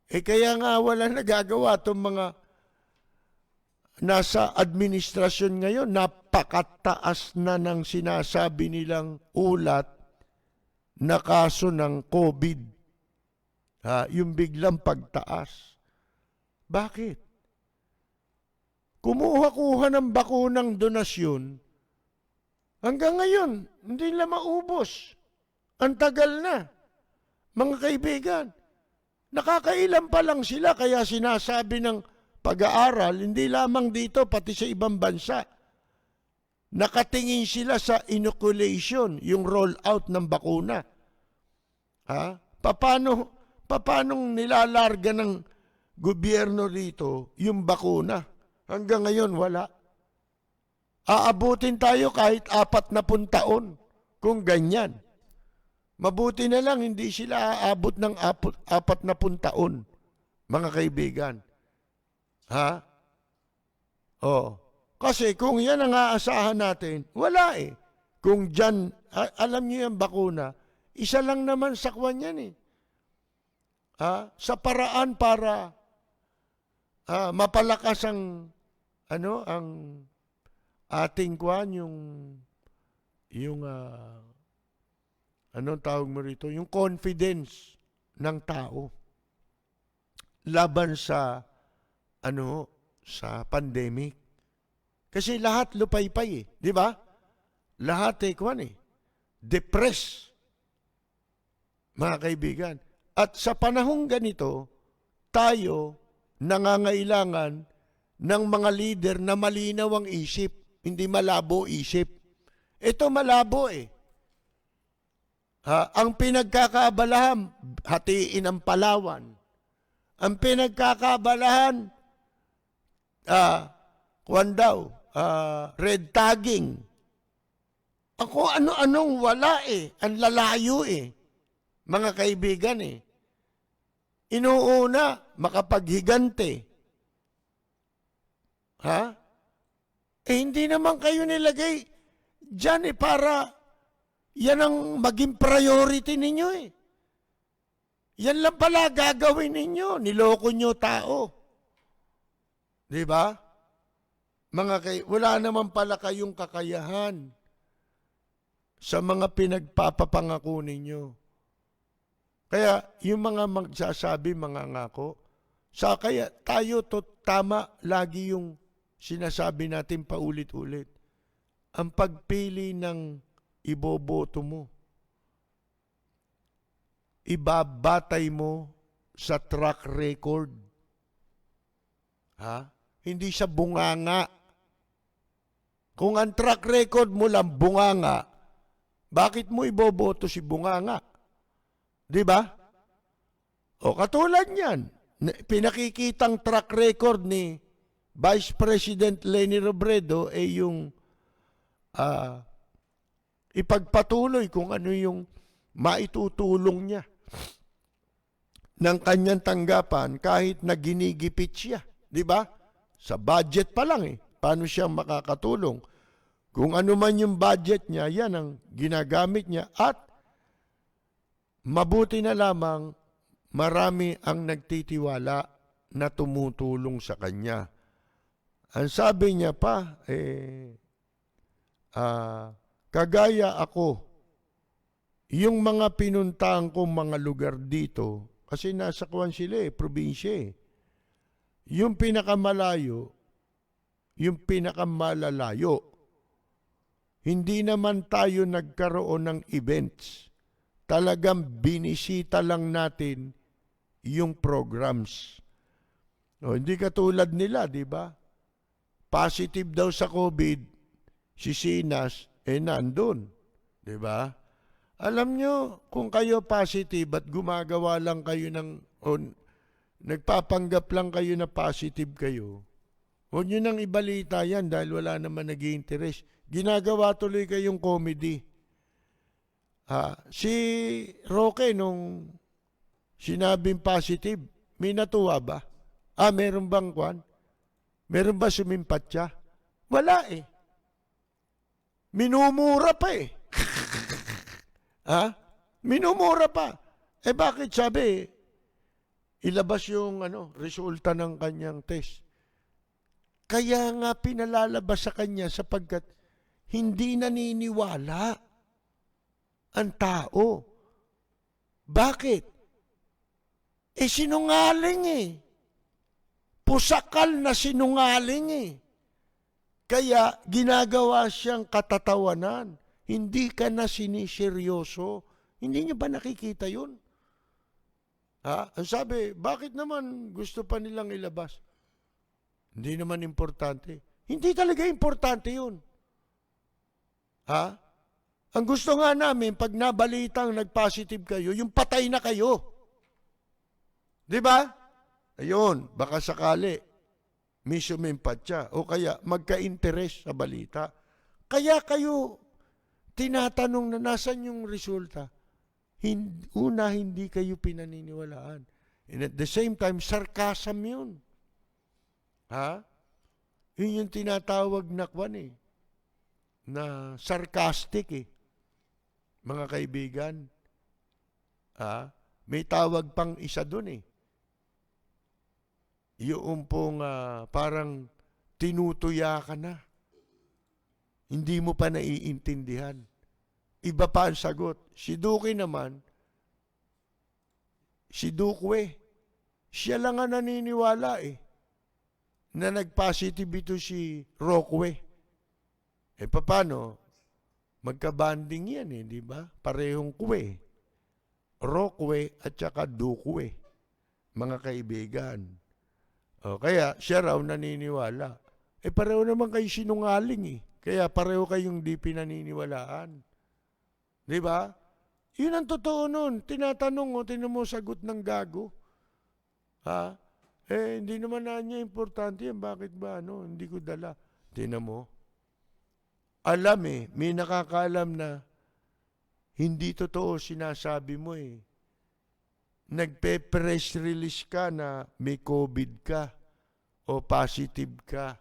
Kaya nga wala nagagawa itong mga nasa administrasyon ngayon, napakataas na ng sinasabi nilang ulat na kaso ng COVID. Yung biglang pagtaas. Bakit? Kumuha-kuha ng bakunang donasyon, hanggang ngayon, hindi nila maubos. Ang tagal na. Mga kaibigan, nakakailan pa lang sila, kaya sinasabi ng pag-aaral, hindi lamang dito, pati sa ibang bansa, nakatingin sila sa inoculation, yung roll-out ng bakuna. Paano nilalarga ng gobyerno rito yung bakuna? Hanggang ngayon, wala. Aabutin tayo kahit 40 taon kung ganyan. Mabuti na lang, hindi sila aabot ng 40 taon, mga kaibigan. Kasi kung yan ang aasahan natin, wala eh. Kung dyan, alam niyo yung bakuna, isa lang naman sa kwan yan eh. Sa paraan para mapalakas ang ating kwan, anong tawag mo rito? Yung confidence ng tao laban sa pandemic. Kasi lahat lupay-pay eh, di ba? Lahat depressed, mga kaibigan. At sa panahong ganito, tayo nangangailangan ng mga leader na malinaw ang isip, hindi malabo isip. Ito malabo eh. Ang pinagkakaabalahan, hatiin ang Palawan. Ang pinagkakaabalahan, red tagging. Ako ano-anong wala eh. Ang lalayo eh. Mga kaibigan eh. Inuuna, makapaghigante. Hindi naman kayo nilagay dyan para yan ang maging priority ninyo eh. Yan lang pala gagawin ninyo. Niloko nyo tao. Di ba? Wala naman pala kayong kakayahan sa mga pinagpapapangako ninyo. Kaya yung mga magsasabi, mga ngako, kaya tayo tama lagi yung sinasabi natin paulit-ulit. Ang pagpili ng iboboto mo, ibabatay mo sa track record. Hindi sa bunganga. Kung ang track record mo lang bunganga, bakit mo iboboto si bunganga? Di ba? Katulad niyan, pinakikitang track record ni Vice President Leni Robredo yung ipagpatuloy kung ano yung maitutulong niya ng kanyang tanggapan kahit na ginigipit siya. Di ba? Sa budget pa lang eh. Paano siya makakatulong? Kung ano man yung budget niya, yan ang ginagamit niya. At mabuti na lamang marami ang nagtitiwala na tumutulong sa kanya. Ang sabi niya pa, kagaya ako, yung mga pinuntahan kong mga lugar dito, kasi nasa kuwan sila probinsya yung pinakamalayo, yung pinakamalalayo, hindi naman tayo nagkaroon ng events. Talagang binisita lang natin yung programs. Hindi katulad nila, di ba? Positive daw sa COVID, si Sinas, nandun. Di ba? Alam nyo, kung kayo positive at gumagawa lang kayo nagpapanggap lang kayo na positive kayo, huwag nyo nang ibalita yan dahil wala naman nag-i-interest. Ginagawa tuloy kayong comedy. Si Roque, nung sinabing positive, may natuwa ba? Meron bang kwan? Meron ba sumimpat siya? Wala eh. Minumura pa eh. Minumura pa. Bakit sabi ilabas yung resulta ng kanyang test. Kaya nga pinalalabas sa kanya sapagkat hindi naniniwala ang tao. Bakit? Sinungaling Pusakal na sinungaling Kaya ginagawa siyang katatawanan. Hindi ka na siniseryoso. Hindi niyo ba nakikita yun? Ang sabi, bakit naman gusto pa nilang ilabas? Hindi naman importante. Hindi talaga importante yun. Ang gusto nga namin, pag nabalitang nag-positive kayo, yung patay na kayo. Di ba? Ayun, baka sakali, may sumimpat siya. O kaya, magka-interest sa balita. Kaya kayo, tinatanong na nasan yung resulta. Una, hindi kayo pinaniniwalaan. And at the same time, sarcasm yun. Yun yung tinatawag na na sarcastic mga kaibigan. May tawag pang isa dun Yung pong parang tinutuya ka na. Hindi mo pa naiintindihan. Iba pa ang sagot. Si Duque naman, si Duque, siya lang ang naniniwala na nag-positive ito si Roque. Paano? Magka-banding yan di ba? Parehong kwe. Roque at saka Duque. Mga kaibigan. Kaya siya raw naniniwala. Pareho naman kayo sinungaling Kaya pareho kayong di pinaniniwalaan. Di ba? Yun ang totoo nun. Tinatanong tinan mo sagot ng gago. Hindi naman na niya importante yan. Bakit ba hindi ko dala? Tinan mo. Alam may nakakaalam na hindi totoo sinasabi mo Nagpe-press release ka na may COVID ka o positive ka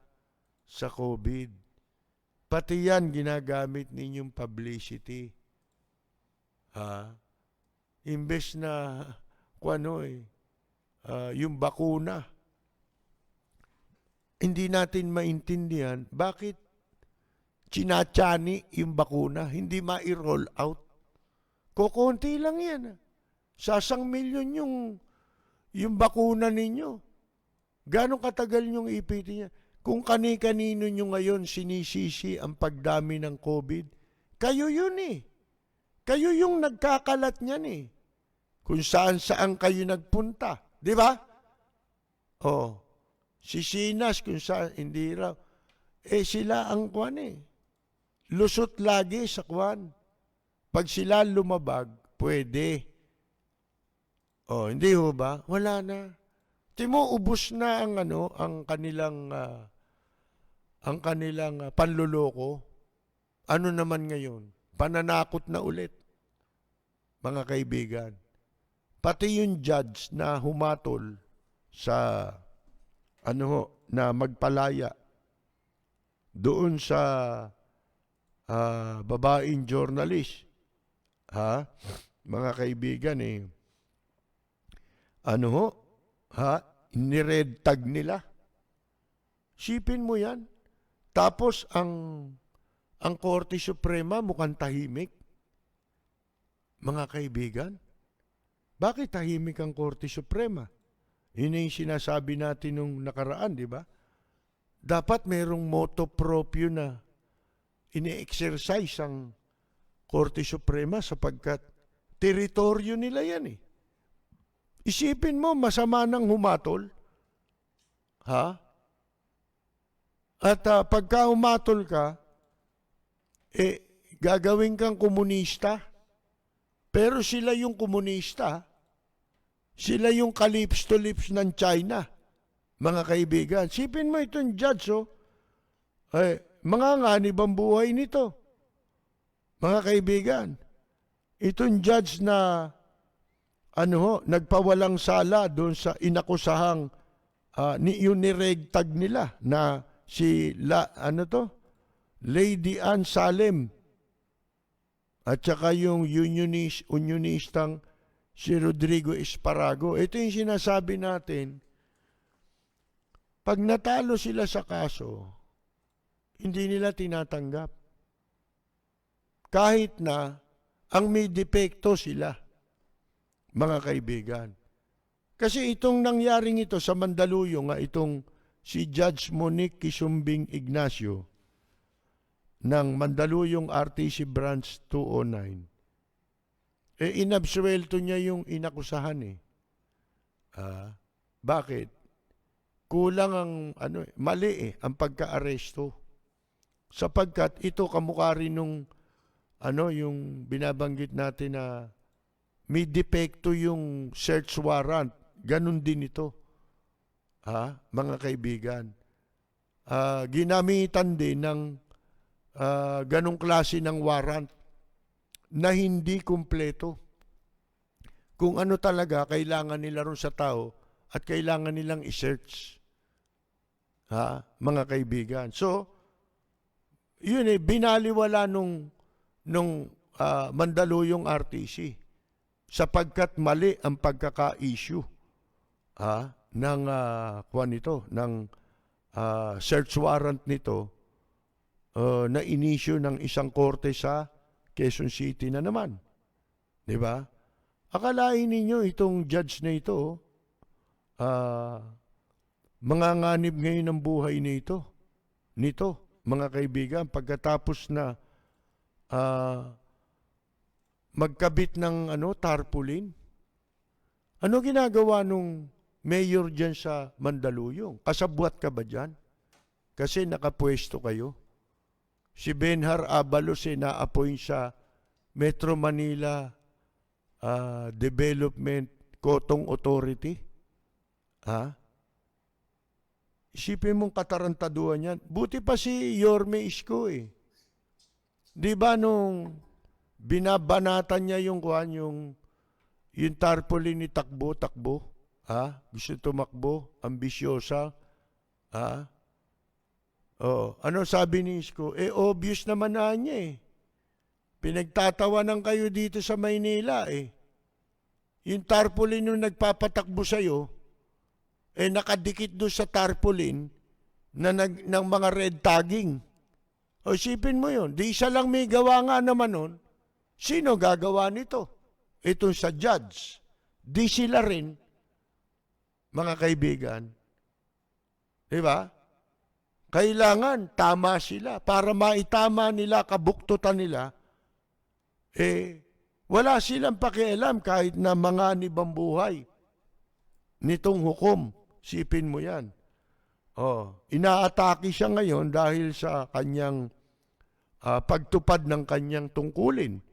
sa COVID. Pati yan ginagamit ninyong publicity. Imbes na yung bakuna. Hindi natin maintindihan bakit chinatsani yung bakuna, hindi ma-roll out. Kukunti lang yan. Sasang milyon yung bakuna ninyo. Gano'ng katagal yung ipitin niya? Kung kani-kanino nyo ngayon sinisisi ang pagdami ng COVID, kayo yun Kayo yung nagkakalat niyan Kung saan-saan kayo nagpunta. Di ba? Si Sinas kung saan, hindi raw. Sila ang lusot lagi sa Pag sila lumabag, pwede. Hindi ho ba? Wala na. Timo, ubos na ang kanilang panluloko. Ano naman ngayon? Pananakot na ulit. Mga kaibigan. Pati yung judge na humatol sa na magpalaya doon sa babaeng journalist. Mga kaibigan nired tag nila. Sipin mo yan. Tapos ang Korte Suprema mukhang tahimik. Mga kaibigan, bakit tahimik ang Korte Suprema? Yun yung sinasabi natin nung nakaraan, di ba? Dapat mayroong motto proprio na ini-exercise ang Korte Suprema sapagkat teritoryo nila yan Isipin mo, masama nang humatol. At pagka humatol ka, gagawin kang komunista. Pero sila yung komunista. Sila yung lips to lips ng China. Mga kaibigan, isipin mo itong judge, mga nganib ang buhay nito. Mga kaibigan, itong judge na nagpawalang sala doon sa inakusahang yung niregtag nila na si Lady Ann Salem at saka yung unionistang si Rodrigo Esparago. Ito yung sinasabi natin, pag natalo sila sa kaso, hindi nila tinatanggap. Kahit na ang may depekto sila, mga kaibigan. Kasi itong nangyaring ito sa Mandaluyong, itong si Judge Monique Kisumbing Ignacio ng Mandaluyong RTC Branch 209, inabsuelto niya yung inakusahan eh. Bakit? Kulang ang mali ang pagka-aresto. Sapagkat ito kamukha rin nung yung binabanggit natin na may depekto yung search warrant. Ganon din ito. Mga kaibigan. Ginamitan din ng ganong klase ng warrant na hindi kumpleto. Kung ano talaga kailangan nila ron sa tao at kailangan nilang i-search. Mga kaibigan. So, yun binaliwala nung Mandaluyong RTC sapagkat mali ang pagkaka-issue ng search warrant nito na inisyu ng isang korte sa Quezon City na naman. Di ba? Akalain ninyo itong judge na ito, manganganib ngayon ang buhay nito, mga kaibigan, pagkatapos na magkabit ng tarpaulin. Ano ginagawa nung mayor dyan sa Mandaluyong? Kasabwat ka ba dyan? Kasi nakapwesto kayo. Si Benhar Abalos na-appoint sa Metro Manila Development Kotong Authority. Isipin mong katarantaduhan yan. Buti pa si Yorme Isko eh. Di ba nung binabanatan niya yung tarpaulin ni takbo, gusto tumakbo, ambisyosa, ano sabi ni Isko? Obvious naman na niya eh. Pinagtatawanan kayo dito sa Maynila eh. Yung tarpaulin nung nagpapatakbo sa'yo, nakadikit doon sa tarpaulin ng mga red tagging. O isipin mo yun, di isa lang may gawa nga naman nun, sino gagawa nito? Ito sa judge. Di sila rin, mga kaibigan. Diba? Kailangan tama sila. Para maitama nila, kabuktutan nila, wala silang pakialam kahit na manganib ang buhay nitong hukom. Sipin mo yan. Inaatake siya ngayon dahil sa kanyang pagtupad ng kanyang tungkulin.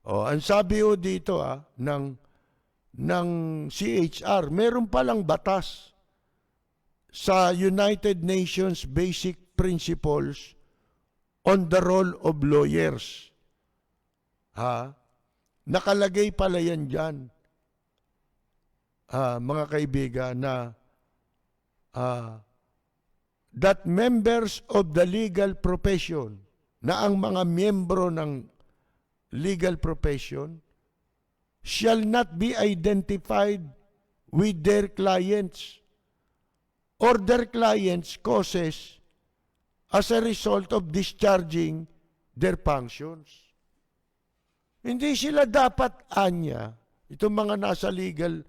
Ang sabi dito ng CHR, meron palang batas sa United Nations Basic Principles on the Role of Lawyers. Nakalagay pala yan dyan, mga kaibigan, na that members of the legal profession, na ang mga miyembro ng legal profession shall not be identified with their clients or their clients' causes as a result of discharging their functions. Hindi sila dapat itong mga nasa legal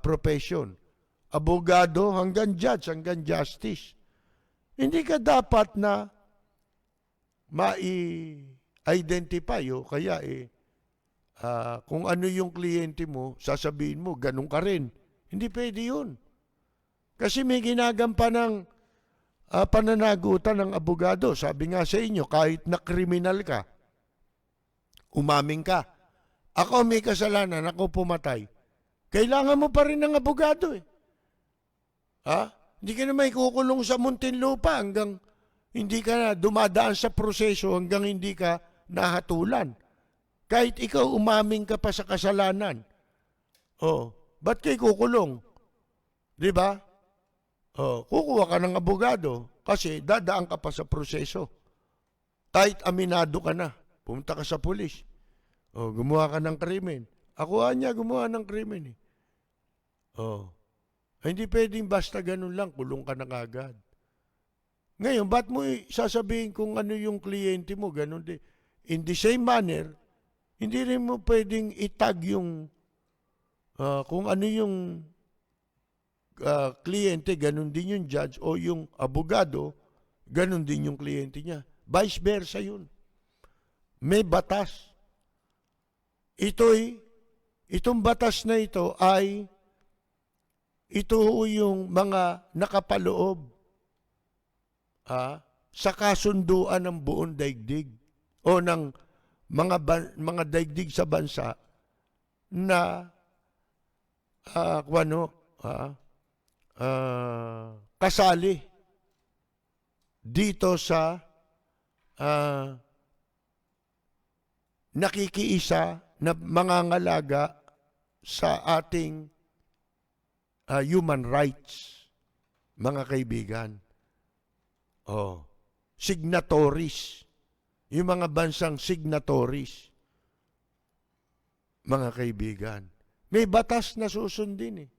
profession, abogado hanggang judge, hanggang justice. Hindi ka dapat na ma-identify kaya kung ano yung kliyente mo, sasabihin mo, ganun ka rin. Hindi pwede yun. Kasi may ginagampan ng pananagutan ng abogado. Sabi nga sa inyo, kahit na kriminal ka, umaming ka, ako may kasalanan, ako pumatay, kailangan mo pa rin ng abogado eh. Hindi ka na may kukulong sa Muntinlupa hanggang hindi ka na dumadaan sa proseso hanggang hindi ka nahatulan. Kahit ikaw umaming ka pa sa kasalanan. Ba't kayo kukulong? Di ba? Kukuha ka ng abogado kasi dadaan ka pa sa proseso. Kahit aminado ka na, pumunta ka sa pulis. Gumawa ka ng krimen. Akuha niya gumawa ng krimen eh. Oh. Hindi pwedeng basta ganun lang, kulong ka na kagad. Ngayon, ba't mo sasabihin kung ano yung kliyente mo, ganun din. In the same manner, hindi rin mo pwedeng itag yung kung ano yung kliyente, ganun din yung judge o yung abogado, ganun din yung kliyente niya. Vice versa yun. May batas. Itong batas na ito ay ito yung mga nakapaloob sa kasunduan ng buong daigdig o ng mga daigdig sa bansa na kasali dito sa nakikiisa na mangangalaga sa ating human rights, mga kaibigan. Signatories. Yung mga bansang signatories, mga kaibigan. May batas na susundin eh.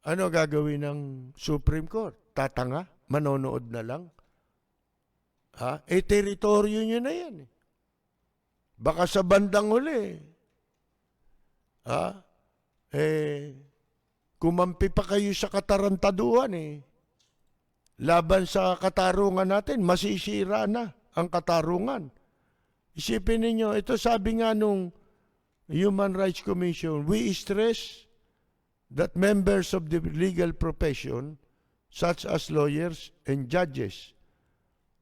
Ano gagawin ng Supreme Court? Tatanga? Manonood na lang? Teritoryo nyo na yan eh. Baka sa bandang uli, kumampi pa kayo sa katarantaduhan eh. Laban sa katarungan natin, masisira na ang katarungan. Isipin ninyo, ito sabi nga nung Human Rights Commission, we stress that members of the legal profession, such as lawyers and judges,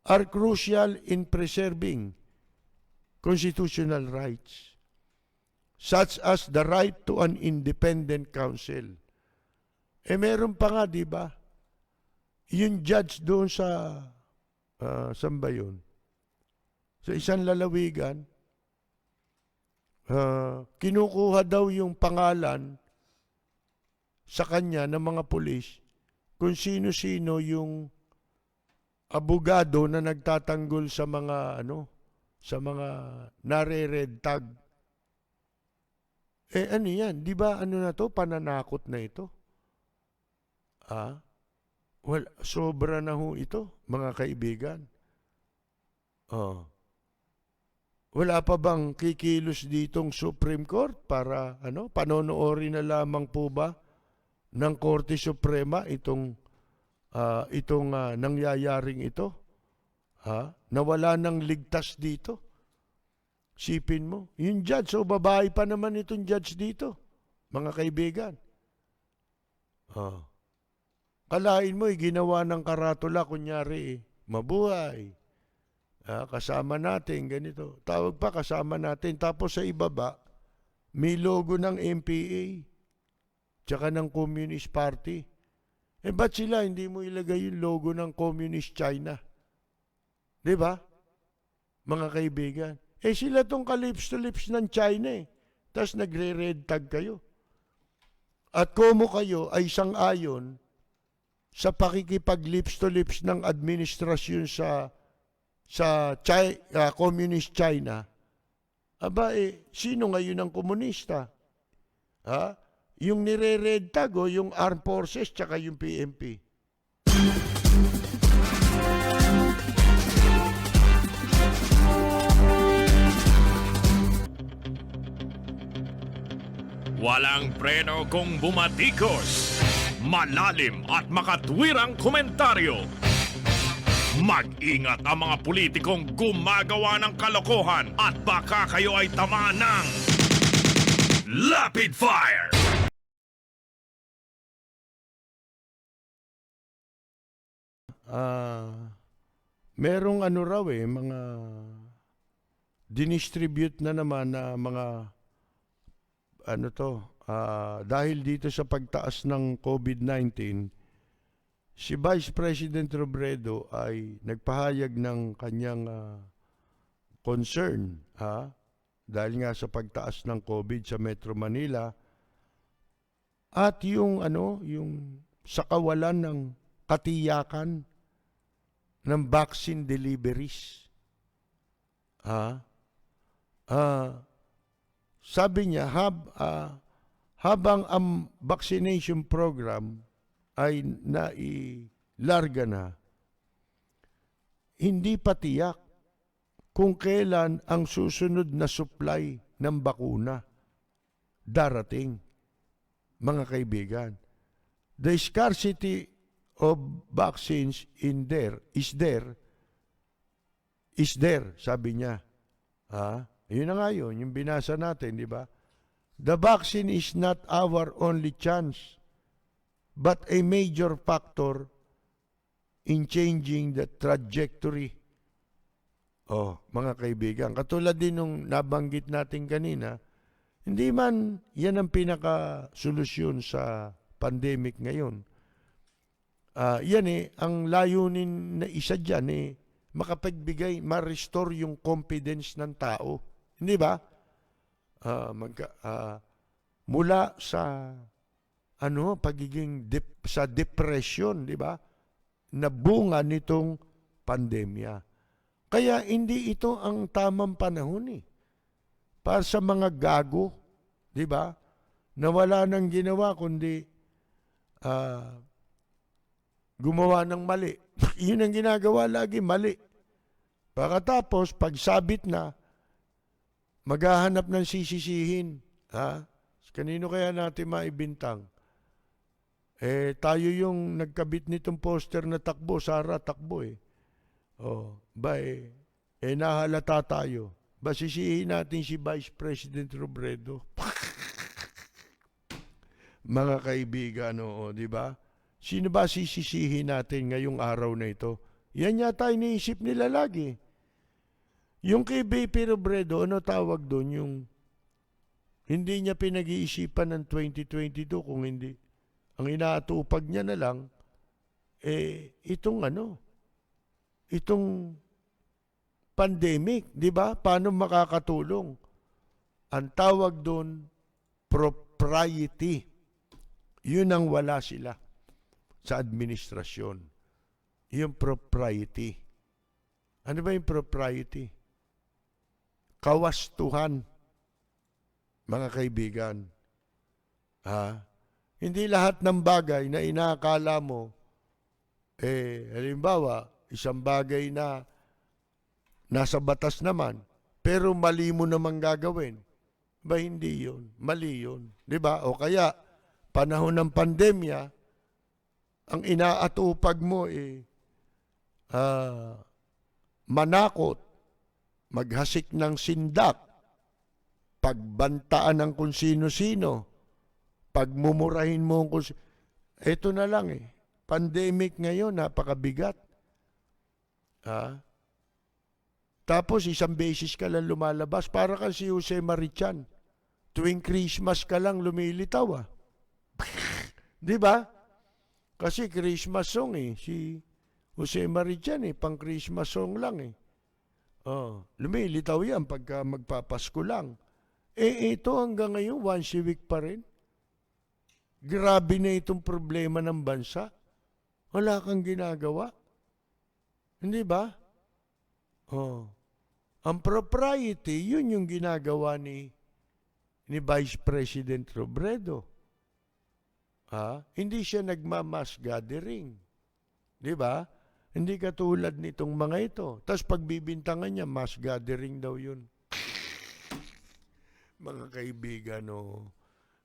are crucial in preserving constitutional rights, such as the right to an independent counsel. Meron pa nga, di ba? Yung judge doon sa, saan ba yun? Sa isang lalawigan, kinukuha daw yung pangalan sa kanya ng mga pulis kung sino-sino yung abogado na nagtatanggol sa mga sa mga nare-red tag. Ano yan? Di ba na to? Pananakot na ito. Well, sobra na ho ito, mga kaibigan. Wala pa bang kikilos ditong Supreme Court para panonoorin na lamang po ba ng Korte Suprema itong nangyayaring ito? Nawala ng ligtas dito. Sipin mo, yung judge, babae pa naman itong judge dito, mga kaibigan. Kalain mo, ginawa ng karatula, kunyari, mabuhay. Kasama natin, ganito. Tawag pa, kasama natin. Tapos sa ibaba, may logo ng MPA, tsaka ng Communist Party. Ba't sila hindi mo ilagay yung logo ng Communist China? Di ba? Mga kaibigan. Sila tong ka-lips to lips ng China eh. Tapos nagre-red tag kayo. At kumo kayo ay sang-ayon sa pakikipag-lips to lips ng administrasyon sa Communist China. Sino ngayon ang komunista? Yung nire-red tag o yung armed forces tsaka yung PNP? Walang preno kung bumatikos. Malalim at makatwirang komentaryo. Mag-ingat ang mga politikong gumagawa ng kalokohan at baka kayo ay tamaan ng Rapid Fire! Merong raw mga dinistribute na naman na mga dahil dito sa pagtaas ng COVID-19, si Vice President Robredo ay nagpahayag ng kanyang concern dahil nga sa pagtaas ng COVID sa Metro Manila at yung sa kawalan ng katiyakan ng vaccine deliveries. sabi niya, habang ang vaccination program ay nailarga na, hindi pa tiyak kung kailan ang susunod na supply ng bakuna darating, mga kaibigan. The scarcity of vaccines is there, sabi niya. Yun na nga yun, yung binasa natin, di ba? The vaccine is not our only chance, but a major factor in changing the trajectory. Mga kaibigan, katulad din nung nabanggit natin kanina, hindi man yan ang pinaka-solusyon sa pandemic ngayon. Yan ang layunin na isa dyan makapagbigay, ma-restore yung confidence ng tao. Hindi ba? Mula sa pagiging sa depression, di ba? Na bunga nitong pandemya. Kaya hindi ito ang tamang panahon para sa mga gago, di ba? Na wala nang ginawa kundi gumawa ng mali. Yun ang ginagawa lagi, mali. Pagkatapos, pagsabit na, maghahanap ng sisisihin. Kanino kaya natin maibintang? Tayo yung nagkabit nitong poster na takbo, Sara, takbo nahalata tayo. Sisihin natin si Vice President Robredo. Mga kaibigan, di ba? Sino ba sisisihin natin ngayong araw na ito? Yan yata iniisip nila lagi. Yung kay BP Robredo, ano tawag doon? Yung hindi niya pinag-iisipan ng 2022 kung hindi. Ang inaatupag niya na lang, itong pandemic, di ba? Paano makakatulong? Ang tawag doon, propriety. Yun ang wala sila sa administrasyon. Yung propriety. Ano ba yung propriety? Kawastuhan, mga kaibigan. Hindi lahat ng bagay na inaakala mo, halimbawa, isang bagay na nasa batas naman, pero mali mo namang gagawin. Hindi yun. Mali yun. Di ba? O kaya, panahon ng pandemya, ang inaatupag mo manakot, maghasik ng sindak, pagbantaan ng kung sino-sino, pagmumurahin mo kung ito na lang pandemic ngayon, napakabigat. Tapos isang beses ka lang lumalabas, para ka si Jose Marichan. Tuwing Christmas ka lang lumilitaw. Di ba? Kasi Christmas song si Jose Marichan pang Christmas song lang lumilitaw yan pagka magpapasko lang. Ito hanggang ngayon, once a week pa rin. Grabe na itong problema ng bansa. Wala kang ginagawa. Hindi ba? Ang propriety, yun yung ginagawa ni Vice President Robredo. Hindi siya nagma-mass gathering. Di ba? Hindi katulad nitong mga ito. Tapos pagbibintangan niya, mass gathering daw yun. Mga kaibigan,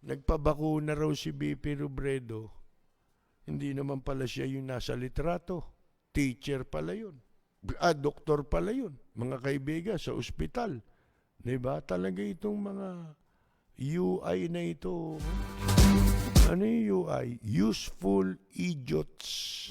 nagpabakuna raw si BP Robredo. Hindi naman pala siya yung nasa litrato. Teacher pala yun. Doktor pala yun. Mga kaibigan, sa ospital. Diba? Talaga itong mga UI na ito. Ano yung UI? Useful idiots.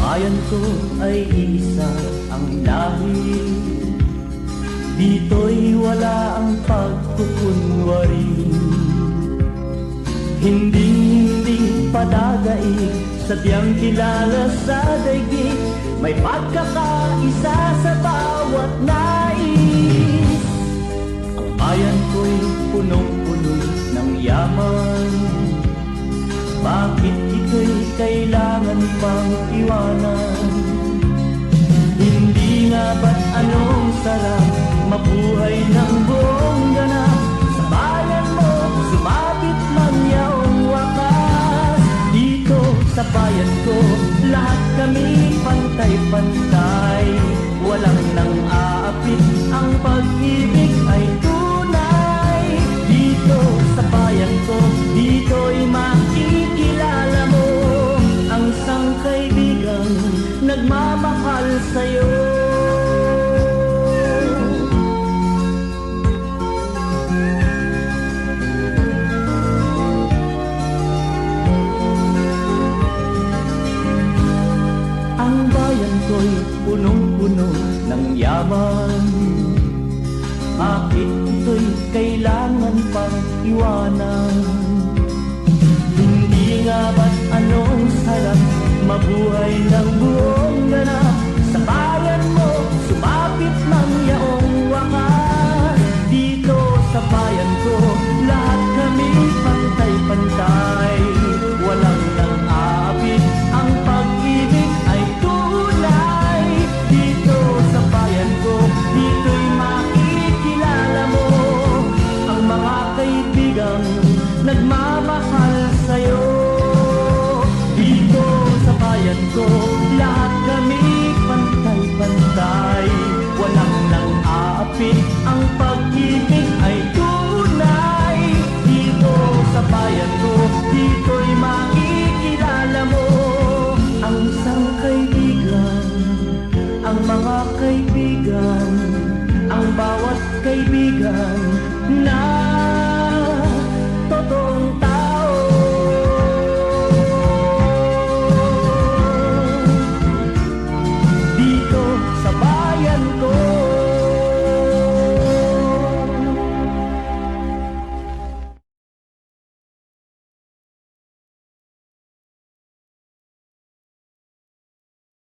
Bayan ko ay isa ang lahi, dito'y wala ang pagkukunwari. Hindi padagay, sadyang kilala sa daigdig, may pagkakaisa sa bawat nais. punong-puno ng yaman. Bakit ito'y kailangan pang iwanan? Hindi nga ba't anong sarap mabuhay ng buong ganap? Sa bayan mo, sumapit man yaong wakas. Dito sa bayan ko, lahat kami pantay-pantay. Walang nang aapit, ang pag-ibig ay tunay. Dito sa bayan ko, dito'y makikilala mo ang isang kaibigang nagmamahal sa'yo. Ang bayan ko'y punong-puno ng yaman. Bakit ito'y kailangan pang iwanan? Hindi nga ba't anong sarap mabuhay ng buong ganap? Sa bayan mo, sumapit mang yaong wakas. Dito sa bayan ko, lahat kami pantay-pantay. Walang nang aapit, ang pag-ibig ay tunay. Dito sa bayan ko, dito'y makikilala mo ang mga kaibigang nagmamahal